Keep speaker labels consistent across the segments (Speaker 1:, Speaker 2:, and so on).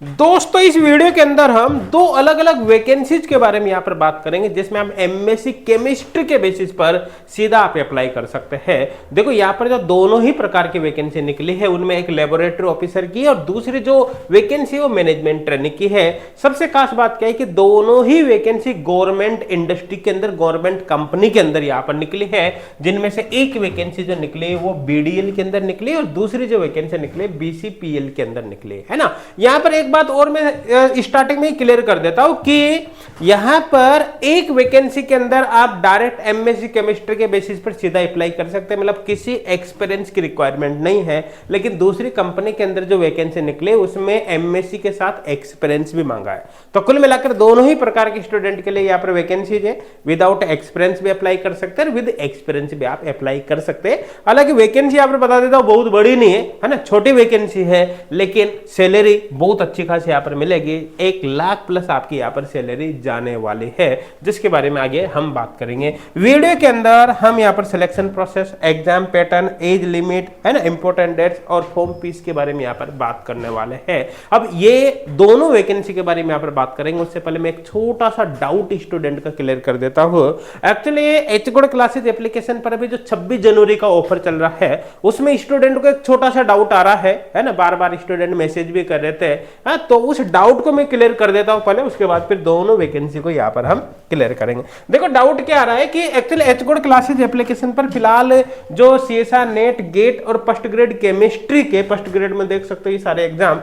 Speaker 1: दोस्तों इस वीडियो के अंदर हम दो अलग अलग वैकेंसीज के बारे में यहां पर बात करेंगे जिसमें हम एमएससी केमिस्ट्री के बेसिस पर सीधा आप अप्लाई कर सकते हैं। देखो यहां पर जो दोनों ही प्रकार की वैकेंसी निकली है उनमें एक लेबोरेटरी ऑफिसर की और दूसरी जो वैकेंसी वो मैनेजमेंट ट्रेनिंग की है। सबसे खास बात क्या है कि दोनों ही वैकेंसी गवर्नमेंट इंडस्ट्री के अंदर गवर्नमेंट कंपनी के अंदर यहां पर निकली है, जिनमें से एक वैकेंसी जो निकली वो बीडीएल के अंदर निकली और दूसरी जो वैकेंसी निकली बीसीपीएल के अंदर निकली है ना। यहां पर एक बात और मैं स्टार्टिंग में ही क्लियर कर देता हूं कि यहां पर एक वैकेंसी के अंदर आप डायरेक्ट एमएससी केमिस्ट्री के बेसिस पर सीधा अप्लाई कर सकते हैं, मतलब किसी एक्सपीरियंस की रिक्वायरमेंट नहीं है। लेकिन दूसरी कंपनी के अंदर जो वैकेंसी निकले उसमें एमएससी के साथ एक्सपीरियंस भी मांगा है। तो कुल मिलाकर दोनों ही प्रकार के स्टूडेंट के लिए यहां पर वैकेंसीज है। विदाउट एक्सपीरियंस भी अप्लाई कर सकते हैं और विद एक्सपीरियंस भी आप अप्लाई कर सकते हैं। हालांकि वैकेंसी यहां पर बता देता हूं बहुत बड़ी नहीं है ना, छोटी वैकेंसी है, लेकिन सैलरी बहुत अच्छी खासी यहां पर मिलेगी। 1 लाख प्लस आपकी यहां पर सैलरी जाने वाली है, जिसके बारे में आगे हम बात करेंगे। वीडियो के अंदर हम यहां पर selection process, exam pattern, age limit है ना, इंपोर्टेंट डेट्स और फॉर्म फीस के बारे में यहां पर बात करने वाले हैं। अब ये दोनों वैकेंसी के बारे में यहां पर बात करेंगे उससे पहले मैं एक छोटा सा डाउट स्टूडेंट का क्लियर कर देता हूं। एक्चुअली एचगोड क्लासेस एप्लीकेशन पर अभी जो 26 जनवरी का ऑफर चल रहा है उसमें स्टूडेंट को एक छोटा सा डाउट आ रहा है ना, बार बार स्टूडेंट मैसेज भी कर रहे थे। तो उस डाउट को मैं क्लियर कर देता हूं पहले, उसके बाद फिर दोनों वैकेंसी को यहां पर हम क्लियर करेंगे। देखो डाउट क्या आ रहा है कि एक्चुअली एचगोड क्लासेस एप्लीकेशन पर फिलहाल जो सीएसआर नेट गेट और फर्स्ट ग्रेड केमिस्ट्री के, फर्स्ट ग्रेड में देख सकते हो ये सारे एग्जाम,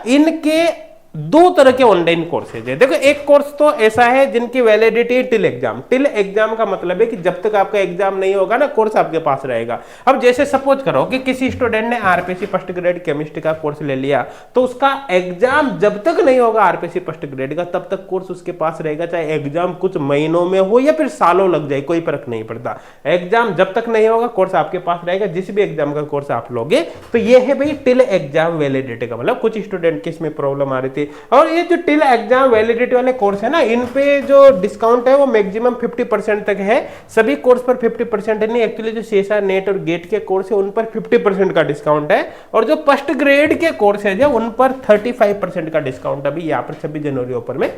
Speaker 1: इनके दो तरह के ऑनलाइन कोर्सेज है। देखो एक कोर्स तो ऐसा है जिनकी validity till exam. Till exam का मतलब है कि जब तक आपका एग्जाम नहीं होगा ना, कोर्स आपके पास रहेगा। अब जैसे सपोज करो कि किसी स्टूडेंट ने आरपीसी फर्स्ट ग्रेड केमिस्ट्री का कोर्स ले लिया, तो उसका एग्जाम जब तक नहीं होगा आरपीसी फर्स्ट ग्रेड का तब तक कोर्स उसके पास रहेगा, चाहे एग्जाम कुछ महीनों में हो या फिर सालों लग जाए, कोई फर्क नहीं पड़ता। एग्जाम जब तक नहीं होगा कोर्स आपके पास रहेगा, जिस भी एग्जाम का कोर्स आप लोगे। तो ये है भाई टिल एग्जाम वैलिडिटी का मतलब। कुछ स्टूडेंट की इसमें प्रॉब्लम आ रही थी। और ये जो टिल एग्जाम वैलिडिटी वाले कोर्स है ना, इन पे जो डिस्काउंट है वो मैक्सिमम 50% तक है। सभी कोर्स पर 50% नहीं, एक्चुअली जो सीएसआर नेट और गेट के कोर्स है उन पर 50% का डिस्काउंट है, और जो फर्स्ट ग्रेड के कोर्स है उन पर 35% का डिस्काउंट अभी यहाँ पर 26 जनवरी ऑफर में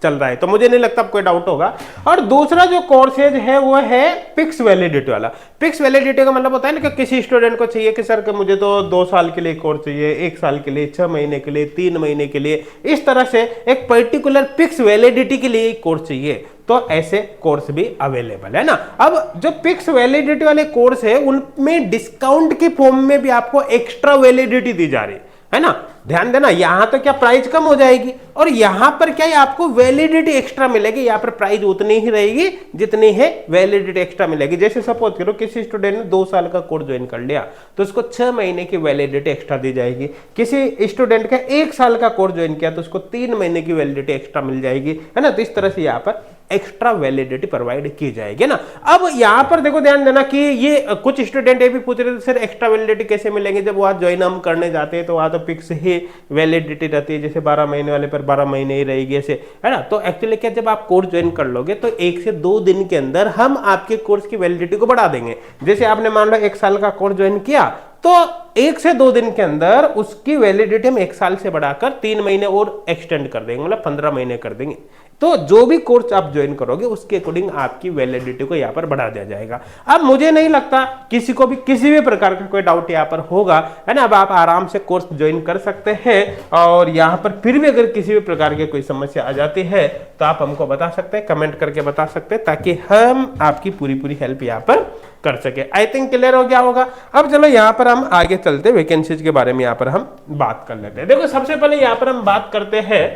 Speaker 1: चल रहा है। तो मुझे नहीं लगता कोई डाउट होगा। और दूसरा जो कोर्सेज है वो है फिक्स वैलिडिटी वाला। फिक्स वैलिडिटी का मतलब होता है ना कि किसी स्टूडेंट को चाहिए कि सर कि मुझे तो 2 साल के लिए कोर्स चाहिए, 1 साल के लिए, 6 महीने के लिए, 3 महीने के लिए, इस तरह से एक पर्टिकुलर फिक्स वैलिडिटी के लिए कोर्स चाहिए, तो ऐसे कोर्स भी अवेलेबल है ना। अब जो फिक्स वैलिडिटी वाले कोर्स है उनमें डिस्काउंट के फॉर्म में भी आपको एक्स्ट्रा वैलिडिटी दी जा रही है ना। ध्यान देना, यहां तो क्या प्राइस कम हो जाएगी और यहां पर क्या है आपको वैलिडिटी एक्स्ट्रा मिलेगी। यहां पर प्राइस उतनी ही रहेगी जितनी है वैलिडिटी एक्स्ट्रा मिलेगी। जैसे सपोज करो किसी स्टूडेंट ने 2 साल का कोर्स ज्वाइन कर लिया तो उसको 6 महीने की वैलिडिटी एक्स्ट्रा दी जाएगी। किसी स्टूडेंट का 1 साल का कोर्स ज्वाइन किया तो उसको 3 महीने की वैलिडिटी एक्स्ट्रा मिल जाएगी, है ना। तो इस तरह से यहाँ पर एक्स्ट्रा वैलिडिटी प्रोवाइड की जाएगी ना। अब यहां पर देखो ध्यान देना कि ये कुछ स्टूडेंट ये भी पूछ रहे थे सर एक्स्ट्रा वैलिडिटी कैसे मिलेंगे, जब वहां ज्वाइन हम करने जाते हैं तो वहां तो फिक्स ही वैलिडिटी रहती है, जैसे 12 महीने वाले पर 12 महीने ही रहेगी ऐसे, है ना। तो एक्चुअली क्या, जब आप कोर्स ज्वाइन कर लोगे तो 1 से 2 दिन के अंदर हम आपके कोर्स की वैलिडिटी को बढ़ा देंगे। जैसे आपने मान लो 1 साल का कोर्स ज्वाइन किया तो 1 से 2 दिन के अंदर उसकी वैलिडिटी हम 1 साल से बढ़ाकर 3 महीने और एक्सटेंड कर देंगे, मतलब 15 महीने कर देंगे। तो जो भी कोर्स आप ज्वाइन करोगे उसके अकॉर्डिंग आपकी वैलिडिटी को यहाँ पर बढ़ा दिया जाएगा। अब मुझे नहीं लगता किसी को भी किसी भी प्रकार का कोई डाउट यहाँ पर होगा, है ना। अब आप आराम से कोर्स ज्वाइन कर सकते हैं और यहाँ पर फिर भी अगर किसी भी प्रकार की कोई समस्या आ जाती है तो आप हमको बता सकते हैं, कमेंट करके बता सकते हैं, ताकि हम आपकी पूरी हेल्प यहाँ पर कर सके। आई थिंक क्लियर हो गया होगा। अब चलो यहाँ पर हम आगे चलते वैकेंसीज के बारे में यहाँ पर हम बात कर लेते हैं। देखो सबसे पहले यहाँ पर हम बात करते हैं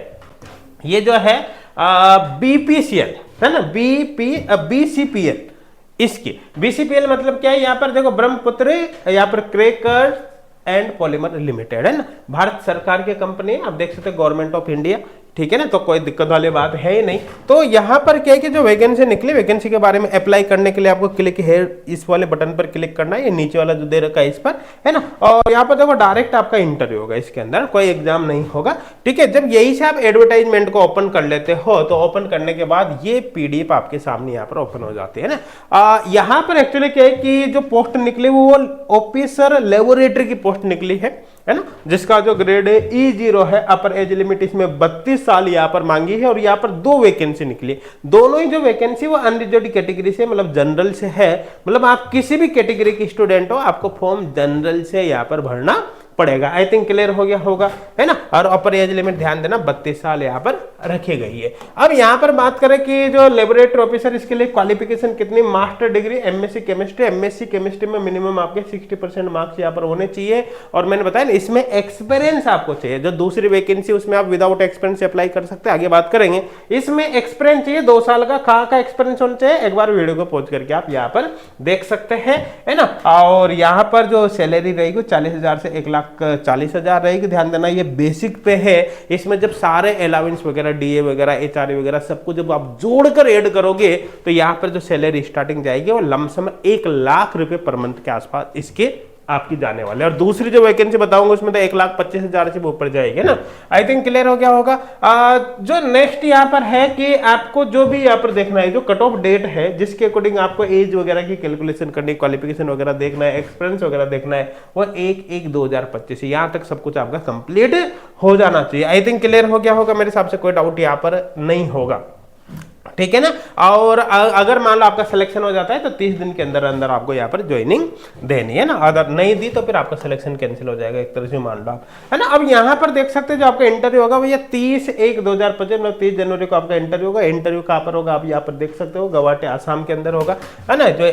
Speaker 1: ये जो है बीपीसीएल है ना, बीसीपीएल। इसकी बीसीपीएल मतलब क्या है, यहाँ पर देखो ब्रह्मपुत्र, यहाँ पर क्रैकर्स एंड पॉलीमर लिमिटेड है ना, भारत सरकार की कंपनी, आप देख सकते हैं गवर्नमेंट ऑफ इंडिया, ठीक है ना। तो कोई दिक्कत वाली बात है ही नहीं। तो यहाँ पर क्या है कि जो वैकेंसी निकली, वैकेंसी के बारे में अप्लाई करने के लिए आपको क्लिक है इस वाले बटन पर क्लिक करना है, ये नीचे वाला जो दे रखा है इस पर, है ना। और यहाँ पर देखो डायरेक्ट आपका इंटरव्यू होगा, इसके अंदर कोई एग्जाम नहीं होगा, ठीक है। जब यही से आप एडवर्टाइजमेंट को ओपन कर लेते हो तो ओपन करने के बाद ये पीडीएफ आपके सामने यहाँ पर ओपन हो जाती है ना। यहाँ पर एक्चुअली क्या है कि जो पोस्ट निकली वो ऑफिसर लेबोरेटरी की पोस्ट निकली है, है ना, जिसका जो ग्रेड है E0 है। अपर एज लिमिट इसमें 32 साल यहाँ पर मांगी है और यहाँ पर 2 वैकेंसी निकली। दोनों ही जो वैकेंसी वो अनरिजर्व्ड कैटेगरी से मतलब जनरल से है, मतलब आप किसी भी कैटेगरी की स्टूडेंट हो आपको फॉर्म जनरल से यहाँ पर भरना पड़ेगा। आई थिंक क्लियर हो गया होगा, है ना। और अपर एज लिमिट ध्यान देना 32 साल यहाँ पर रखी गई है। अब यहाँ पर बात करें कि जो लेबोरेटरी ऑफिसर इसके लिए क्वालिफिकेशन कितनी, master degree MSc chemistry. MSc chemistry में मिनिमम आपके 60% मार्क्स यहाँ पर होने चाहिए। और मैंने बताया ना इसमें एक्सपीरियंस आपको चाहिए। जो दूसरी वैकेंसी उसमें आप विदाउट एक्सपीरियंस अप्लाई कर सकते हैं, आगे बात करेंगे। इसमें एक्सपीरियंस चाहिए 2 साल का। कहाँ का एक्सपीरियंस होना चाहिए, एक बार वीडियो को पॉज करके आप यहाँ पर देख सकते हैं, है ना। और यहाँ पर जो सैलरी रहेगी 40,000 से 1,40,000 रहेगी। ध्यान देना ये बेसिक पे है। इसमें जब सारे अलाउंस वगैरह, डीए वगैरह, एचआरए वगैरह सबको जब आप जोड़कर ऐड करोगे तो यहाँ पर जो सैलरी स्टार्टिंग जाएगी वो लमसम 1,00,000 रुपए पर मंथ के आसपास इसके आपकी जाने वाले। और दूसरी जो वैकेंसी बताऊंगा उसमें तो 1,25,000 से ऊपर जाएगी ना। आई थिंक क्लियर हो गया होगा। जो नेक्स्ट यहाँ पर है कि आपको जो भी यहाँ पर देखना है, जो कट ऑफ डेट है जिसके अकॉर्डिंग आपको एज वगैरह की कैलकुलेशन करनी, क्वालिफिकेशन वगैरह देखना है, एक्सपीरियंस वगैरह देखना है, वो 1/1/2025 यहाँ तक सब कुछ आपका कंप्लीट हो जाना चाहिए। आई थिंक क्लियर हो गया होगा, मेरे हिसाब से कोई डाउट यहाँ पर नहीं होगा, ठीक है ना। और अगर मान लो आपका सिलेक्शन हो जाता है तो 30 दिन के अंदर अंदर आपको यहाँ पर ज्वाइनिंग देनी है ना। अगर नहीं दी तो फिर आपका सिलेक्शन कैंसिल हो जाएगा, एक तरह से मान लो आप, है ना। अब यहाँ पर देख सकते हैं जो आपका इंटरव्यू होगा भैया 30/1/2025 मतलब 30 जनवरी को आपका इंटरव्यू होगा। इंटरव्यू कहाँ पर होगा आप यहाँ पर देख सकते हो, गुवाहाटी आसाम के अंदर होगा, है ना। जो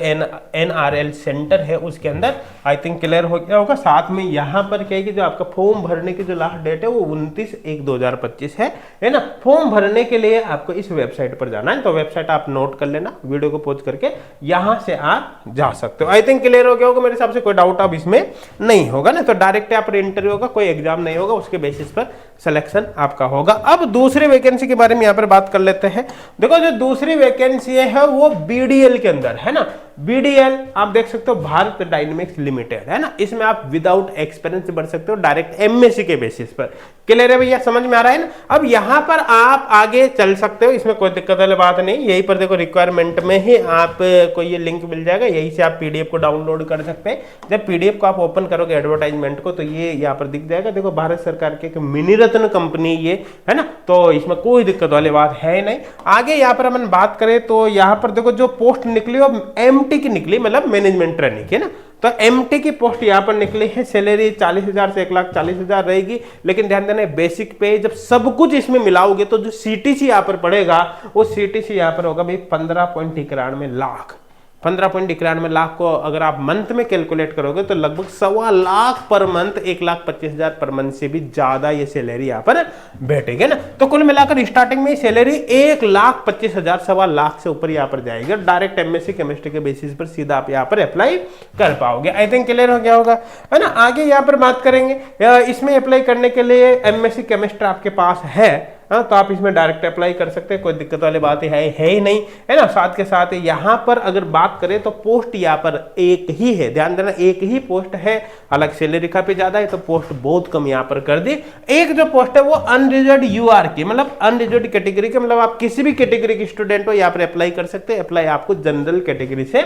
Speaker 1: NRL सेंटर है उसके अंदर। आई थिंक क्लियर हो गया होगा। साथ में यहाँ पर क्या है कि जो आपका फॉर्म भरने की जो लास्ट डेट है वो 29/1/2025 है ना। फॉर्म भरने के लिए आपको इस वेबसाइट पर जाना, तो वेबसाइट आप नोट कर लेना, वीडियो को पॉज करके यहां से आप जा सकते हो। आई थिंक क्लियर हो गया होगा, मेरे हिसाब से कोई डाउट अब इसमें नहीं होगा ना। तो डायरेक्ट यहाँ पर इंटरव्यू होगा, कोई एग्जाम नहीं होगा, उसके बेसिस पर सिलेक्शन आपका होगा। अब दूसरी वैकेंसी के बारे में यहाँ पर बात कर लेते हैं। देखो जो दूसरी वैकेंसी है वो BDL के अंदर है ना। BDL आप देख सकते हो भारत डायनेमिक्स लिमिटेड, है ना। इसमें आप विदाउट एक्सपीरियंस बढ़ सकते हो, डायरेक्ट MSc के बेसिस पर। क्लियर है भैया, समझ में आ रहा है ना। अब यहाँ पर आप आगे चल सकते हो, इसमें कोई दिक्कत वाली बात नहीं। यहीं पर देखो रिक्वायरमेंट में ही आपको ये लिंक मिल जाएगा, यहीं से आप PDF को डाउनलोड कर सकते हैं। जब PDF को आप ओपन करोगे एडवर्टाइजमेंट को तो ये यहाँ पर दिख जाएगा। देखो भारत सरकार के मिनी रत्न कंपनी ये, है ना। तो इसमें कोई दिक्कत वाली बात है नहीं। आगे यहाँ पर हम बात करें तो यहाँ पर देखो जो पोस्ट निकली वो MT की निकली, मतलब मैनेजमेंट ट्रेनिंग है ना। तो MT की पोस्ट यहाँ पर निकली है। सैलरी 40,000 से 1,40,000 रहेगी। लेकिन ध्यान देना बेसिक पे जब सब कुछ इसमें मिलाओगे तो जो CTC यहाँ पर पड़ेगा वो CTC यहाँ पर होगा भाई 15.91 लाख। 15.91 लाख को अगर आप मंथ में कैलकुलेट करोगे तो लगभग 1.25 lakh per month, 1,25,000 per month से भी ज्यादा ये सैलरी यहाँ पर बैठेगी ना। तो कुल मिलाकर स्टार्टिंग में सैलरी 1,25,000 1.25 लाख से ऊपर यहाँ पर जाएगी। डायरेक्ट MSc केमिस्ट्री के बेसिस पर सीधा आप यहाँ पर अप्लाई कर पाओगे। आई थिंक क्लियर हो गया होगा, है ना। आगे यहाँ पर बात करेंगे, इसमें अप्लाई करने के लिए MSc केमिस्ट्री आपके पास है, हाँ, तो आप इसमें डायरेक्ट अप्लाई कर सकते हैं, कोई दिक्कत वाली बात है ही नहीं, है ना। साथ के साथ यहाँ पर अगर बात करें तो पोस्ट यहाँ पर एक ही है। ध्यान देना एक ही पोस्ट है, हालांकि सैलरी काफी ज्यादा है तो पोस्ट बहुत कम यहाँ पर कर दी। एक जो पोस्ट है वो अनरिजर्व्ड UR की, मतलब अनरिजर्व्ड कैटेगरी के, मतलब आप किसी भी कैटेगरी के स्टूडेंट हो यहाँ पर अप्लाई कर सकते हैं। अप्लाई आपको जनरल कैटेगरी से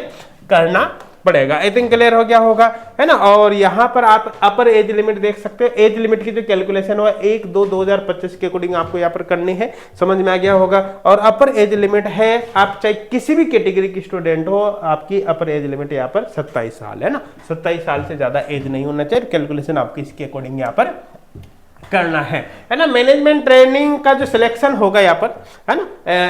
Speaker 1: करना पड़ेगा। आई थिंक क्लियर हो गया होगा, है ना। और यहाँ पर आप अपर एज लिमिट देख सकते हो। एज लिमिट की जो कैलकुलेशन हुआ 1/2/2025 के अकॉर्डिंग आपको यहाँ पर करनी है, समझ में आ गया होगा। और अपर एज लिमिट है, आप चाहे किसी भी कैटेगरी की स्टूडेंट हो, आपकी अपर एज लिमिट यहाँ पर 27 साल है ना। 27 साल से ज्यादा एज नहीं होना चाहिए। कैलकुलेशन आपकी इसके अकॉर्डिंग यहाँ पर करना है ना। मैनेजमेंट ट्रेनिंग का जो सिलेक्शन होगा यहाँ पर, है ना,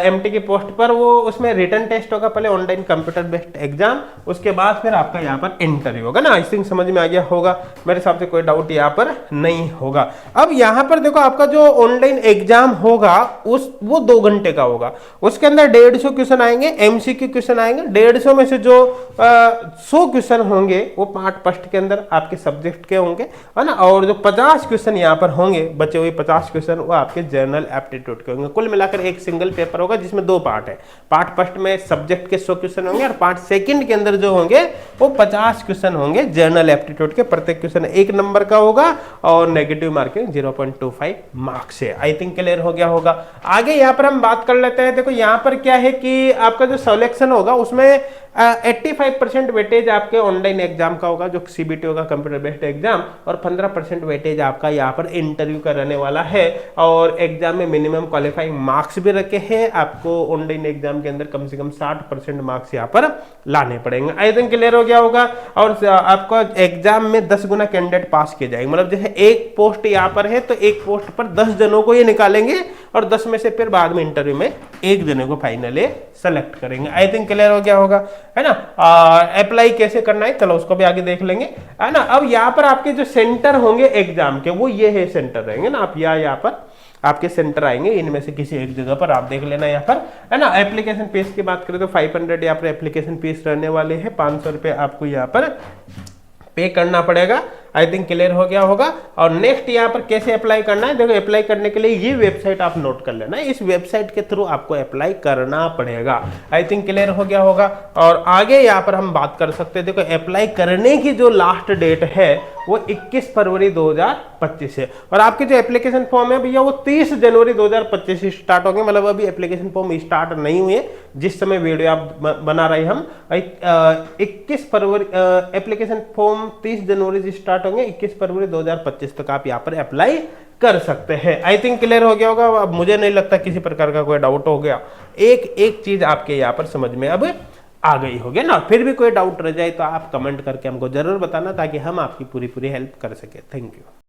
Speaker 1: MT की पोस्ट पर, वो उसमें रिटन टेस्ट होगा, पहले ऑनलाइन कंप्यूटर बेस्ड एग्जाम, उसके बाद फिर आपका यहाँ पर इंटरव्यू होगा ना। आई थिंक समझ में आ गया होगा, मेरे हिसाब से कोई डाउट यहाँ पर नहीं होगा। अब यहाँ पर देखो आपका जो ऑनलाइन एग्जाम होगा वो 2 घंटे का होगा। उसके अंदर 150 क्वेश्चन आएंगे, MCQ क्वेश्चन आएंगे। 150 में से जो 100 क्वेश्चन होंगे वो पार्ट फर्स्ट के अंदर आपके सब्जेक्ट के होंगे, है ना। और जो 50 क्वेश्चन यहाँ पर होंगे, बचे हुए 50 क्वेश्चन वो आपके जनरल एप्टीट्यूड के होंगे। कुल मिलाकर एक सिंगल पेपर होगा जिसमें 2 पार्ट है। पार्ट फर्स्ट में सब्जेक्ट के 100 क्वेश्चन होंगे और पार्ट सेकंड के अंदर जो होंगे वो 50 क्वेश्चन होंगे जनरल एप्टीट्यूड के। प्रत्येक क्वेश्चन 1 नंबर का होगा और नेगेटिव मार्किंग 0.25 मार्क्स है। आई थिंक क्लियर हो गया होगा। आगे यहाँ पर हम बात कर लेते हैं। देखो यहाँ पर क्या है कि आपका जो सिलेक्शन होगा उसमें 85% वेटेज आपके ऑनलाइन एग्जाम का होगा जो सीबीटी होगा, कंप्यूटर बेस्ड एग्जाम, और 15% वेटेज आपका यहाँ पर इंटरव्यू का रहने वाला है। और एग्जाम में मिनिमम क्वालिफाइंग मार्क्स भी रखे हैं, आपको ऑनलाइन एग्जाम के अंदर कम से कम 60% मार्क्स यहाँ पर लाने पड़ेंगे। आई थिंक क्लियर हो गया होगा। और आपका एग्जाम में 10 गुना कैंडिडेट पास किए जाएंगे, मतलब जैसे एक पोस्ट यहाँ पर है तो एक पोस्ट पर 10 जनों को ये निकालेंगे और 10 में से फिर बाद में इंटरव्यू में एक जने को फाइनली सेलेक्ट करेंगे। आई थिंक क्लियर हो गया होगा, है ना। अप्लाई कैसे करना है चलो उसको भी आगे देख लेंगे, है ना। अब यहाँ पर आपके जो सेंटर होंगे एग्जाम के वो ये है सेंटर रहेंगे ना, आप यहाँ पर आपके सेंटर आएंगे, इनमें से किसी एक जगह पर आप देख लेना यहाँ पर, है ना। एप्लीकेशन फीस की बात करें तो 500 यहाँ पर एप्लीकेशन फीस रहने वाले हैं, 500 रुपये आपको यहाँ पर पे करना पड़ेगा। आई थिंक क्लियर हो गया होगा। और नेक्स्ट यहाँ पर कैसे अप्लाई करना है, देखो अप्लाई करने के लिए ये वेबसाइट आप नोट कर लेना, इस वेबसाइट के थ्रू आपको अप्लाई करना पड़ेगा। आई थिंक क्लियर हो गया होगा। और आगे यहाँ पर हम बात कर सकते हैं, देखो अप्लाई करने की जो लास्ट डेट है वो 21 फरवरी 2025 है, और आपके जो एप्लीकेशन फॉर्म है भैया वो 30 जनवरी 2025 से स्टार्ट होंगे, मतलब अभी एप्लीकेशन फॉर्म स्टार्ट नहीं हुए जिस समय वीडियो आप बना रहे हम। 21 फरवरी एप्लीकेशन फॉर्म 30 जनवरी से स्टार्ट होंगे, 21 फरवरी 2025 तक आप यहाँ पर अप्लाई कर सकते हैं। आई थिंक क्लियर हो गया होगा। अब मुझे नहीं लगता किसी प्रकार का कोई डाउट हो गया, एक एक चीज आपके यहाँ पर समझ में अब आ गई होगी ना। फिर भी कोई डाउट रह जाए तो आप कमेंट करके हमको जरूर बताना ताकि हम आपकी पूरी हेल्प कर सके। Thank you.